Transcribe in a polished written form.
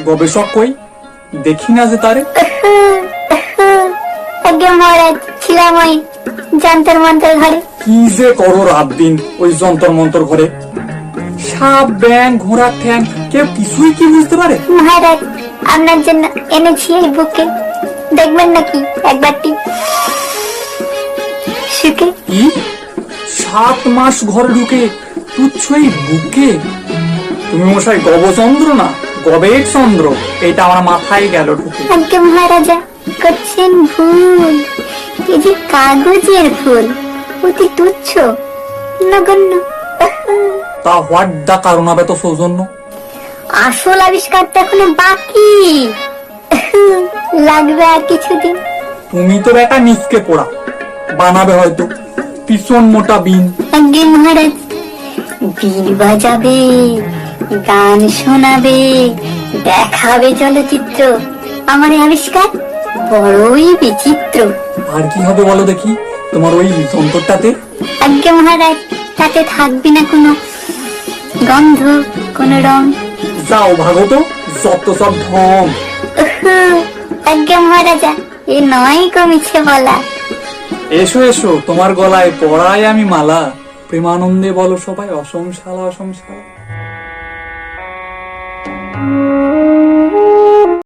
গবেষক কই, দেখি না যে তারে। আজ্ঞে মহারাজ, ছিলাম ওই যন্তর মন্তর ঘরে। কি যে করো রাত দিন ওই যন্তর মন্তর ঘরে? সাপ, ব্যাং, ঘোড়ার ঠ্যাং, কেউ কিছুই কি বুঝতে পারে? মহারাজ, আপনার জন্য এনেছি এই বুকে, দেখবেন নাকি একবারটি শুকে? কি 7 মাস ঘরে ঢুকে তুচ্ছ এই বুকে? তুমি মশাই গবচন্দ্র না গবেট চন্দ্র, এটা আমার মাথায় গেল ঢুকে। আজ্ঞে মহারাজা, করছেন ভুল। এই যে কাগজের ফুল, অতি তুচ্ছ, নগণ্য। তা হোয়াট দা কারণ হবে তো সৌজন্য? আসল আবিষ্কারটা এখনো বাকি, লাগবে আর কিছুদিন। তুমি তো একটা নিচকে পড়া, বানাবে হয়তো পিছন মোটা বিন। আজ্ঞে মহারাজ, বীণ বাজাবে, গান শোনাবে, দেখাবে চলচ্চিত্র। আমার এই আবিষ্কার বড়ই বিচিত্র। আর কি হবে বলো দেখি তোমার ওই যন্ত্রটাতে? আজ্ঞে মহারাজ, তাতে থাকবে না কোনো গন্ধ, কোনো রং। যাও ভাগো তো, যত সব ঢং। আজ্ঞে মহারাজা, এ নয় কমিছে বলা। এসো এসো, তোমার গলায় পড়াই আমি মালা। প্রেমানন্দে বলো সবাই অসম শালা, অসম শালা।